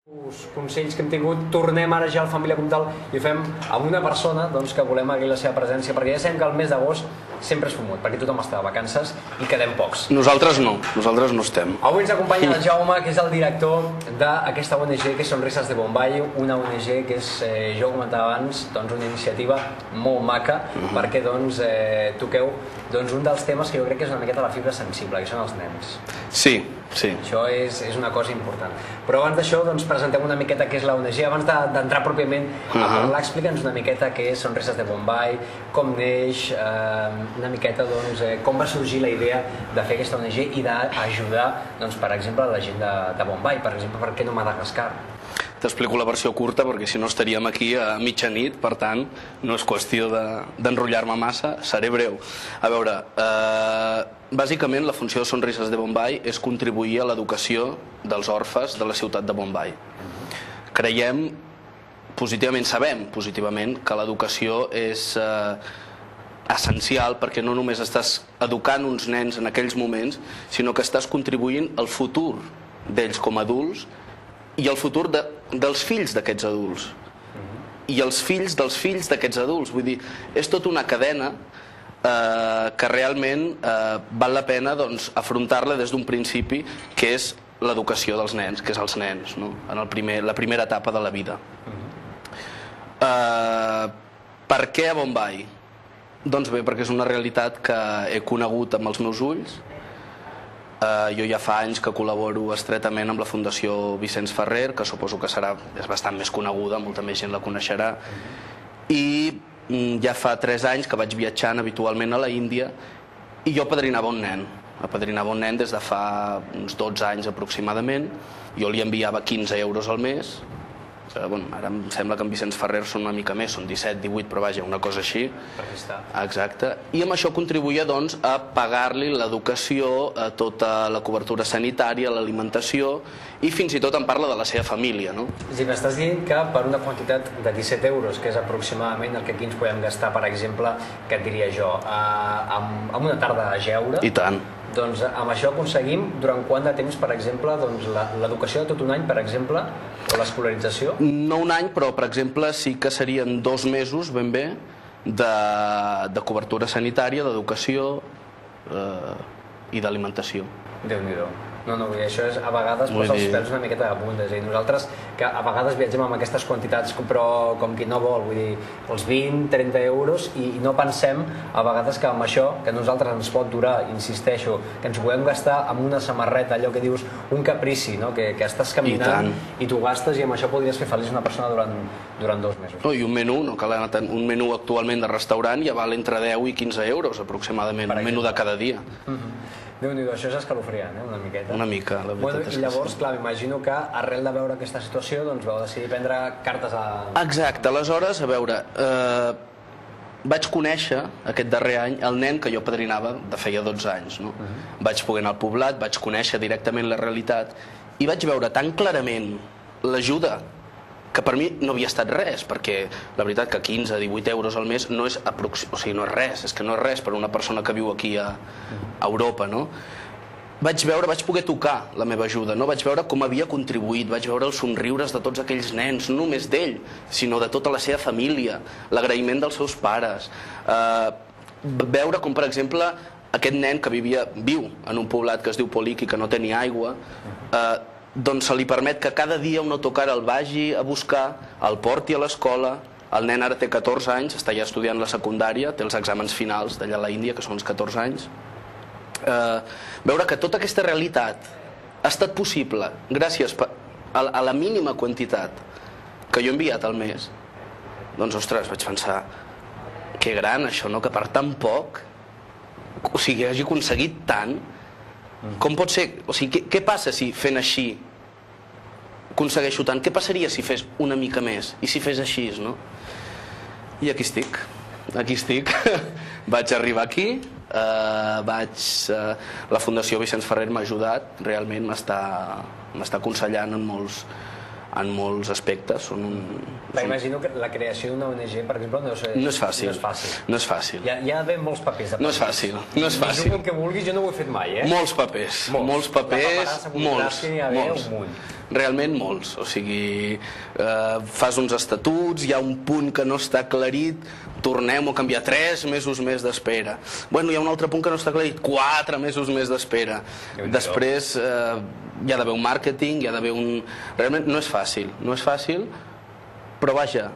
Els consells que hem tingut, tornem ara ja al Família com tal i ho fem amb una persona que volem agrair la seva presència, perquè ja sabem que el mes d'agost sempre és fumut, perquè tothom està de vacances i quedem pocs. Nosaltres no estem. Avui ens acompanya el Jaume, que és el director d'aquesta ONG que és Sonrises de Bombai, una ONG que és, jo ho comentava abans, una iniciativa molt maca, perquè toqueu un dels temes que jo crec que és una miqueta la fibra sensible, que són els nens. Sí. Això és una cosa important. Però abans d'això, presentem una miqueta què és la ONG. Abans d'entrar pròpiament a parlar, explica'ns una miqueta què és Sonrises de Bombai, com neix, una miqueta com va sorgir la idea de fer aquesta ONG i d'ajudar, per exemple, la gent de Bombai, per exemple, per què no Madagascar? T'explico la versió curta perquè si no estaríem aquí a mitjanit, per tant no és qüestió d'enrotllar-me massa, seré breu. A veure, bàsicament la funció de Sonrises de Bombai és contribuir a l'educació dels orfes de la ciutat de Bombai. Creiem, positivament, sabem positivament que l'educació és essencial perquè no només estàs educant uns nens en aquells moments, sinó que estàs contribuint al futur d'ells com a adults i el futur dels fills d'aquests adults i els fills dels fills d'aquests adults. Vull dir, és tota una cadena que realment val la pena afrontar-la des d'un principi, que és l'educació dels nens, que és els nens, en la primera etapa de la vida. Per què a Bombai? Doncs bé, perquè és una realitat que he conegut amb els meus ulls. Jo ja fa anys que col·laboro estretament amb la Fundació Vicenç Ferrer, que suposo que és bastant més coneguda, molta més gent la coneixerà, i ja fa 3 anys que vaig viatjant habitualment a la Índia i jo apadrinava un nen des de fa uns 12 anys aproximadament. Jo li enviava 15 euros al mes. Ara em sembla que en Vicenç Ferrer són una mica més, són 17, 18, però vaja, una cosa així. Exacte. I amb això contribuïa a pagar-li l'educació, tota la cobertura sanitària, l'alimentació i fins i tot en parla de la seva família. És a dir, m'estàs dient que per una quantitat de 17 euros, que és aproximadament el que aquí ens podem gastar, per exemple, què et diria jo, amb una tarda a jeure... I tant. Doncs amb això aconseguim durant quant de temps, per exemple, l'educació de tot un any, per exemple, o l'escolarització? No un any, però, per exemple, sí que serien 2 mesos, ben bé, de cobertura sanitària, d'educació i d'alimentació. Déu-n'hi-do. No, això és, a vegades posa els pèls una miqueta de punta. És a dir, nosaltres que a vegades viatgem amb aquestes quantitats, però com qui no vol, vull dir, els 20, 30 euros, i no pensem a vegades que amb això, que nosaltres ens pot durar, insisteixo, que ens ho podem gastar amb una samarreta, allò que dius, un caprici, que estàs caminant i tu gastes, i amb això podries fer feliç una persona durant 2 mesos. I un menú, no cal anar tant, un menú actualment de restaurant ja val entre 10 i 15 euros aproximadament, un menú de cada dia. Déu-n'hi-do, això és escalofriant, una miqueta. Una mica, la veritat és que sí. I llavors, clar, m'imagino que arrel de veure aquesta situació, vau decidir prendre cartes a... Exacte, aleshores, a veure, vaig conèixer aquest darrer any el nen que jo padrinava de feia 12 anys. Vaig poder anar al poblat, vaig conèixer directament la realitat i vaig veure tan clarament l'ajuda que per mi no havia estat res, perquè la veritat que 15-18 euros al mes no és res, és que no és res per una persona que viu aquí a Europa. Vaig poder tocar la meva ajuda, vaig veure com havia contribuït, vaig veure els somriures de tots aquells nens, no només d'ell, sinó de tota la seva família, l'agraïment dels seus pares, veure com, per exemple, aquest nen que viu en un poblat que es diu Polic i que no té ni aigua, doncs se li permet que cada dia un autocar el vagi a buscar, el porti a l'escola. El nen ara té 14 anys, està ja estudiant la secundària, té els exàmens finals d'allà a la Índia, que són els 14 anys. Veure que tota aquesta realitat ha estat possible gràcies a la mínima quantitat que jo he enviat al mes, doncs, ostres, vaig pensar, que gran això, que per tan poc, hagi aconseguit tant. Com pot ser? O sigui, què passa si fent així aconsegueixo tant? Què passaria si fes una mica més? I si fes així, no? I aquí estic. Vaig arribar aquí, la Fundació Vicenç Ferrer m'ha ajudat, realment m'està aconsellant en molts aspectes. Imagino que la creació d'una ONG, per exemple, no és fàcil. No és fàcil. Hi ha d'haver molts papers. No és fàcil. El que vulguis, jo no ho he fet mai, Molts papers. Molts papers. realment molts. O sigui, fas uns estatuts, hi ha un punt que no està aclarit, tornem-ho a canviar, 3 mesos més d'espera. Bueno, hi ha un altre punt que no està aclarit, 4 mesos més d'espera. Després hi ha d'haver un màrqueting, hi ha d'haver un... Realment no és fàcil, però vaja,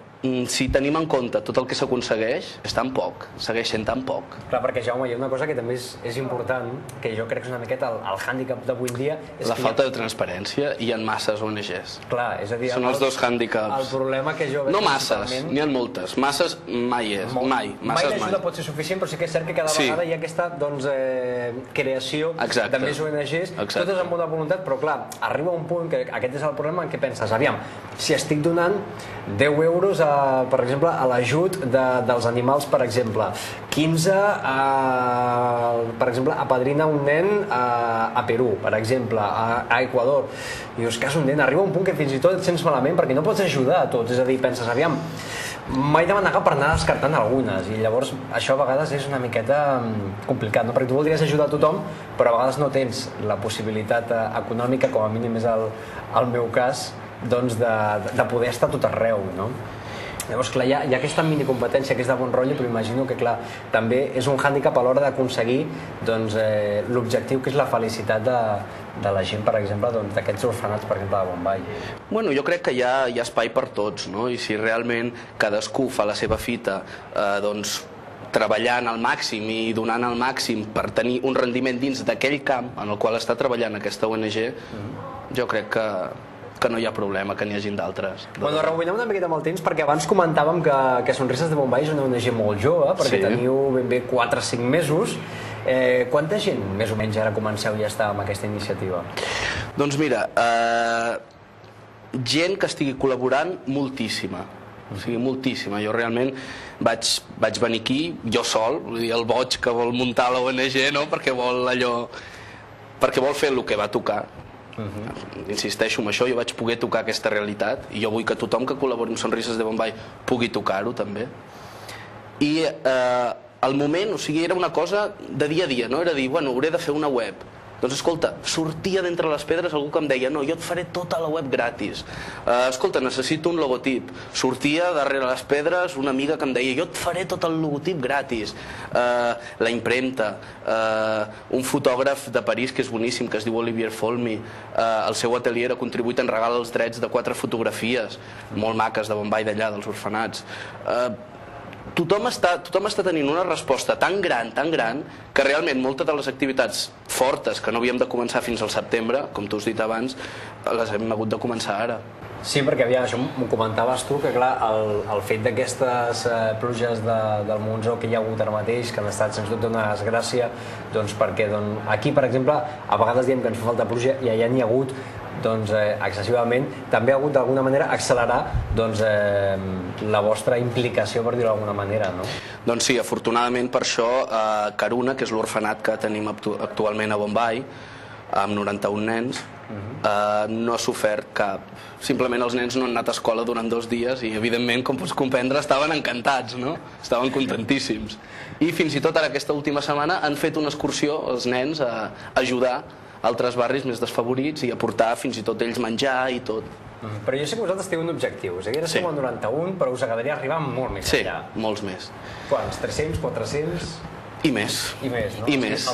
si tenim en compte tot el que s'aconsegueix, és tan poc, segueix sent tan poc. Clar, perquè Jaume, hi ha una cosa que també és important, que jo crec que és una miqueta el hàndicap d'avui en dia... La falta de transparència, i en masses ONGs. Clar, és a dir... Són els dos hàndicaps. El problema que jo veig... No masses, n'hi ha moltes. Masses mai és, mai. Mai l'ajuda pot ser suficient, però sí que és cert que cada vegada hi ha aquesta creació de més ONGs, totes amb bona voluntat, però clar, arriba un punt que aquest és el problema en què penses, aviam, si estic donant 10 euros per exemple, a l'ajut dels animals, per exemple. 15, per exemple, apadrina un nen a Perú, per exemple, a Equador. I dius, que és un nen, arriba un punt que fins i tot et sents malament perquè no pots ajudar a tots, és a dir, penses, aviam, mai de manegar per anar descartant algunes, i llavors això a vegades és una miqueta complicat, no? Perquè tu voldries ajudar a tothom, però a vegades no tens la possibilitat econòmica, com a mínim és el meu cas, doncs de poder estar tot arreu, no? Llavors, clar, hi ha aquesta minicompetència que és de bon rotllo, però imagino que, clar, també és un hàndicap a l'hora d'aconseguir l'objectiu que és la felicitat de la gent, per exemple, d'aquests orfenats, per exemple, de Bombai. Bueno, jo crec que hi ha espai per tots, no? I si realment cadascú fa la seva fita, doncs, treballant al màxim i donant al màxim per tenir un rendiment dins d'aquell camp en el qual està treballant aquesta ONG, jo crec que no hi ha problema, que n'hi hagin d'altres. Bueno, rebobinem una miqueta amb el temps, perquè abans comentàvem que Sonrises de Bombai és una ONG molt jove, perquè teniu ben bé 4 o 5 mesos. Quanta gent, més o menys, ara comenceu ja a estar amb aquesta iniciativa? Doncs mira, gent que estigui col·laborant, moltíssima. O sigui, moltíssima. Jo realment vaig venir aquí, jo sol, el boig que vol muntar la ONG, no? Perquè vol fer el que va tocar. Insisteixo en això, jo vaig poder tocar aquesta realitat i jo vull que tothom que col·labori amb Sonrises de Bombai pugui tocar-ho també. I al moment, o sigui, era una cosa de dia a dia, no? Era dir, bueno, hauré de fer una web. Doncs escolta, sortia d'entre les pedres algú que em deia, no, jo et faré tota la web gratis. Escolta, necessito un logotip. Sortia darrere les pedres una amiga que em deia, jo et faré tot el logotip gratis. La impremta, un fotògraf de París que és boníssim, que es diu Olivier Folmy, el seu atelier ha contribuït en regalar els drets de 4 fotografies molt maques de Bombai, d'allà, dels orfenats. Tothom està tenint una resposta tan gran, que realment moltes de les activitats fortes que no havíem de començar fins al setembre, com tu has dit abans, les hem hagut de començar ara. Sí, perquè això m'ho comentaves tu, que clar, el fet d'aquestes pluges del Monzó que hi ha hagut ara mateix, que han estat sens dubte una desgràcia, doncs perquè aquí, per exemple, a vegades diem que ens fa falta pluja i allà n'hi ha hagut excessivament, també ha hagut d'alguna manera accelerar la vostra implicació, per dir-ho d'alguna manera, no? Doncs sí, afortunadament per això Karuna, que és l'orfenat que tenim actualment a Bombai, amb 91 nens, no ha sofert cap. Simplement els nens no han anat a escola durant 2 dies i, evidentment, com pots comprendre, estaven encantats, no? Estaven contentíssims. I fins i tot ara aquesta última setmana han fet una excursió, els nens, a ajudar altres barris més desfavorits i aportar fins i tot ells menjar i tot. Però jo sé que vosaltres teniu un objectiu, o sigui, ara som al 91, però us agradaria arribar molt més enllà. Sí, molts més. Quants? 300, 400? I més. I més, no? I més.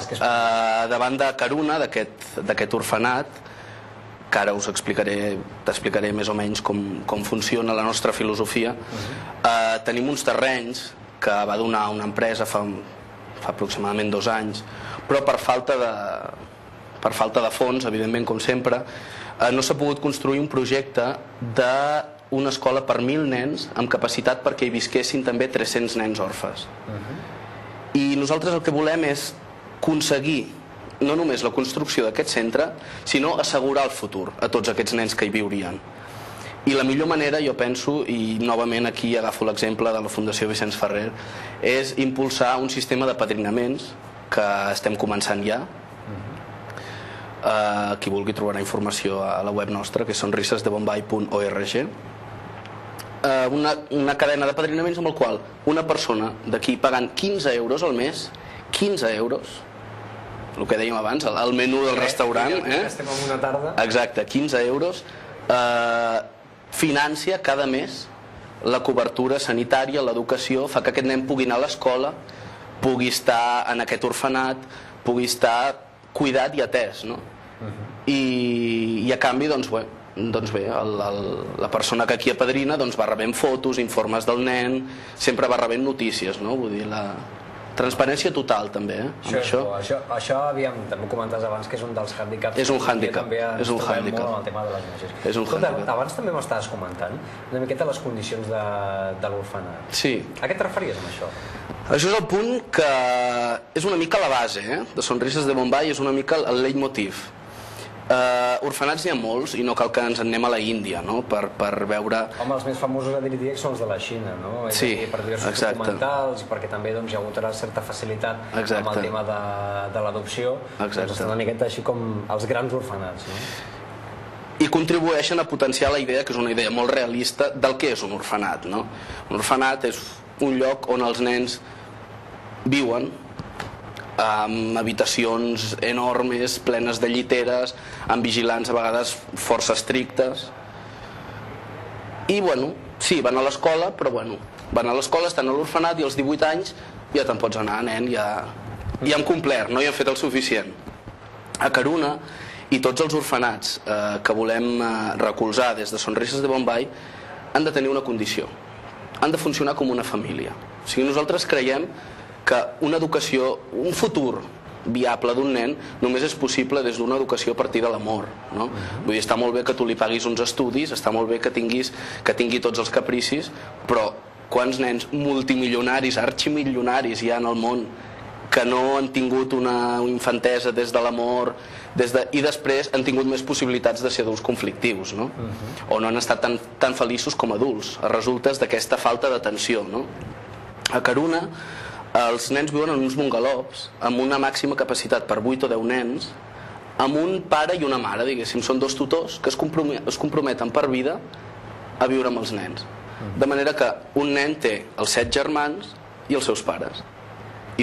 Davant de Karuna, d'aquest orfenat, que ara t'explicaré més o menys com funciona la nostra filosofia, tenim uns terrenys que va donar una empresa fa aproximadament 2 anys, però per falta de fons, evidentment, com sempre, no s'ha pogut construir un projecte d'una escola per 1.000 nens amb capacitat perquè hi visquessin també 300 nens orfes. I nosaltres el que volem és aconseguir no només la construcció d'aquest centre, sinó assegurar el futur a tots aquests nens que hi viurien. I la millor manera, jo penso, i novament aquí agafo l'exemple de la Fundació Vicenç Ferrer, és impulsar un sistema de padrinaments que estem començant ja. Qui vulgui trobarà informació a la web nostra, que és sonrisesdebombay.org. Una cadena de padrinaments amb el qual una persona d'aquí pagant 15 euros al mes, 15 euros, el que dèiem abans, el menú del restaurant, estem en una tarda. Exacte, 15 euros, financia cada mes la cobertura sanitària, l'educació, fa que aquest nen pugui anar a l'escola, pugui estar en aquest orfenat, pugui estar cuidat i atès, no? I a canvi, doncs bé, la persona que aquí apadrina va rebent fotos, informes del nen, sempre va rebent notícies, no? Vull dir, la transparència total, també, Això, aviam, també ho comentaves abans, que és un dels hàndicaps. És un hàndicap, és un hàndicap. Molt el tema de les imatges. És un hàndicap. Abans també m'estaves comentant una miqueta les condicions de l'orfenat. Sí. A què et referies amb això? Això és el punt que és una mica la base, de Sonrises de Bombay, és una mica el leitmotiv. Orfenats n'hi ha molts i no cal que ens en anem a la Índia, no? Per veure... Home, els més famosos diria que són els de la Xina, no? Sí, per diversos documentals i perquè també hi ha hagut una certa facilitat amb el tema de l'adopció. Doncs estan una miqueta així com els grans orfenats, no? I contribueixen a potenciar la idea, que és una idea molt realista, del que és un orfenat, no? Un orfenat és un lloc on els nens viuen amb habitacions enormes, plenes de lliteres, amb vigilants a vegades força estrictes. I, sí, van a l'escola, però, van a l'escola, estan a l'orfenat i als 18 anys ja te'n pots anar, nen, ja han complert, no hi han fet el suficient. A Karuna i tots els orfenats que volem recolzar des de Sonrises de Bombay han de tenir una condició, han de funcionar com una família. O sigui, nosaltres creiem que una educació, un futur viable d'un nen només és possible des d'una educació a partir de l'amor, no? Vull dir, està molt bé que tu li paguis uns estudis, està molt bé que tingui tots els capricis, però quants nens multimilionaris, arximilionaris hi ha en el món que no han tingut una infantesa des de l'amor i després han tingut més possibilitats de ser adults conflictius, no? O no han estat tan feliços com adults a resultes d'aquesta falta d'atenció, no? A Karuna els nens viuen en uns bungalows amb una màxima capacitat per 8 o 10 nens, amb un pare i una mare, diguéssim, són dos tutors que es comprometen per vida a viure amb els nens. De manera que un nen té els 7 germans i els seus pares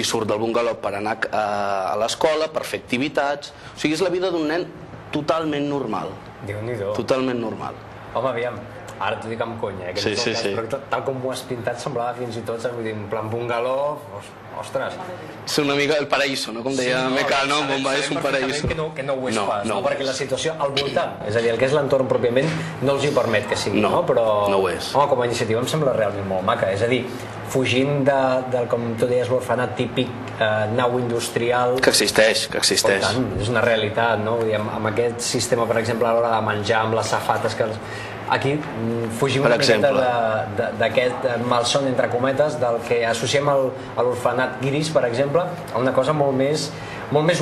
i surt del bungalow per anar a l'escola, per fer activitats. O sigui, és la vida d'un nen totalment normal. Déu-n'hi-do. Totalment normal. Home, aviam, ara t'ho dic amb conya, que sí. Però tal com ho has pintat semblava fins i tot, vull dir, en plan bungalow, ostres. És una mica el paraíso, no? Com deia Mecano, Bombay és un paraíso. Que no ho és pas, no? Perquè la situació al voltant, és a dir, el que és l'entorn pròpiament, no els hi permet que sigui, no? Però, no ho és. Home, com a iniciativa em sembla realment molt maca, és a dir, fugint del, com tu deies, l'orfenat típic, nau industrial... Que existeix. Per tant, és una realitat, no? Vull dir, amb aquest sistema, per exemple, a l'hora de menjar, amb les safates que... Aquí fugim una miqueta d'aquest malson, entre cometes, del que associem a l'orfenat gris, per exemple, a una cosa molt més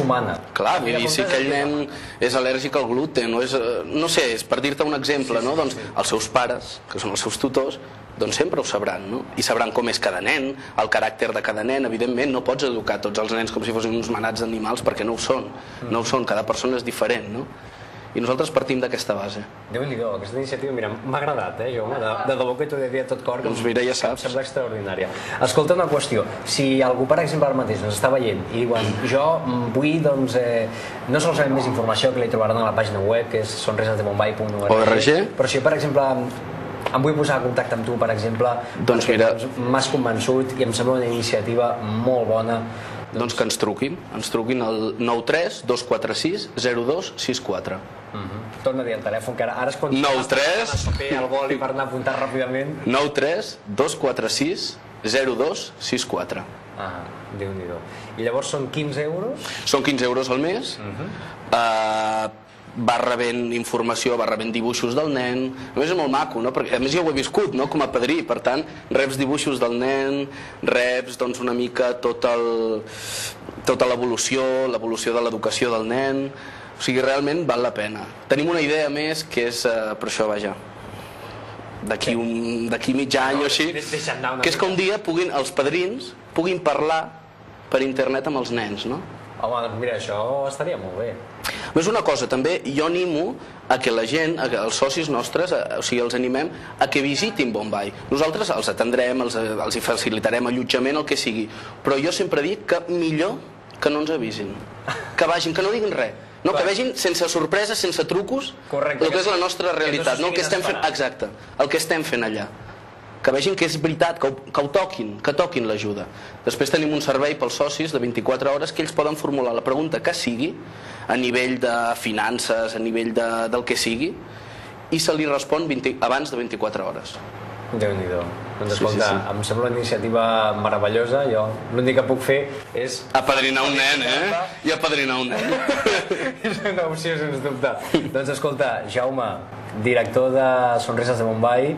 humana. Clar, vull dir, si aquell nen és al·lèrgic al gluten, no sé, és per dir-te un exemple, no? Doncs els seus pares, que són els seus tutors, doncs sempre ho sabran, no? I sabran com és cada nen, el caràcter de cada nen. Evidentment, no pots educar tots els nens com si fossin uns manats d'animals, perquè no ho són. No ho són, cada persona és diferent, no? I nosaltres partim d'aquesta base. Déu-n'hi-do, aquesta iniciativa, mira, m'ha agradat, jo, home, de debò que t'ho diria tot cor, que doncs mira, ja saps. Em sembla extraordinària. Escolta una qüestió, si algú, per exemple, ara mateix ens està veient i diuen, jo vull, doncs, no solament més informació, que la trobaran a la pàgina web, que és sonrisesdebombay.org, però si, per exemple, em vull posar en contacte amb tu, per exemple, doncs mira, m'has convençut i em sembla una iniciativa molt bona. Doncs que ens truquin al 93 246 0264. Torna a dir el telèfon, que ara és quan... 93 el boli per anar a apuntar ràpidament. 93 246 0264. Déu-n'hi-do. I llavors són 15 euros? Són 15 euros al mes. Va rebent informació, va rebent dibuixos del nen. A més és molt maco, no? Perquè a més jo ho he viscut, no? Com a padrí, per tant reps dibuixos del nen, reps doncs una mica tota l'evolució de l'educació del nen. O sigui, realment val la pena. Tenim una idea més que és, per això, vaja, d'aquí mig any o així, que és que un dia els padrins puguin parlar per internet amb els nens, no? Home, mira, això estaria molt bé. És una cosa, també jo animo a que la gent, els socis nostres, o sigui, els animem a que visitin Bombay. Nosaltres els atendrem, els hi facilitarem allotjament, el que sigui, però jo sempre dic que millor que no ens avisin, que vagin, que no diguin res, No, que vegin sense sorpreses, sense trucos, el que és la nostra realitat, no el que estem fent, exacte, el que estem fent allà. Que vegin que és veritat, que ho toquin, que toquin l'ajuda. Després tenim un servei pels socis de 24 hores que ells poden formular la pregunta que sigui, a nivell de finances, a nivell del que sigui, i se li respon abans de 24 hores. Déu-n'hi-do. Doncs escolta, em sembla una iniciativa meravellosa. Jo l'únic que puc fer és... apadrinar un nen, I apadrinar un nen. És una opció, sens dubte. Doncs escolta, Jaume, director de Sonrises de Mumbai,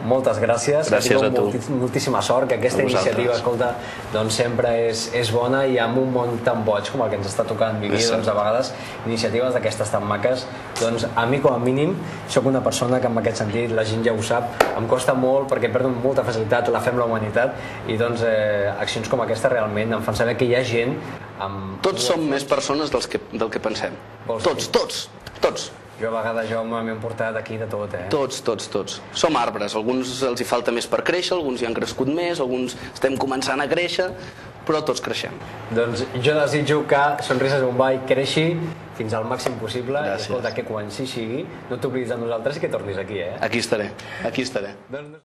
moltes gràcies. Gràcies a tu. Moltíssima sort, que aquesta iniciativa, escolta, doncs sempre és bona, i amb un món tan boig com el que ens està tocant vivir, doncs a vegades iniciatives d'aquestes tan maques, doncs a mi com a mínim sóc una persona que en aquest sentit, la gent ja ho sap, em costa molt perquè perdo molta facilitat, la fem la humanitat, i doncs accions com aquesta realment em fan saber que hi ha gent amb... Tots som més persones del que pensem. Tots. Jo a vegades, Jaume, m'he portat aquí de tot, Tots. Som arbres, alguns els hi falta més per créixer, alguns hi han crescut més, alguns estem començant a créixer, però tots creixem. Doncs jo desitjo que Sonrises Mumbai creixi fins al màxim possible. Gràcies. I escolta, que quan sí sigui, no t'oblidis de nosaltres i que tornis aquí, Aquí estaré.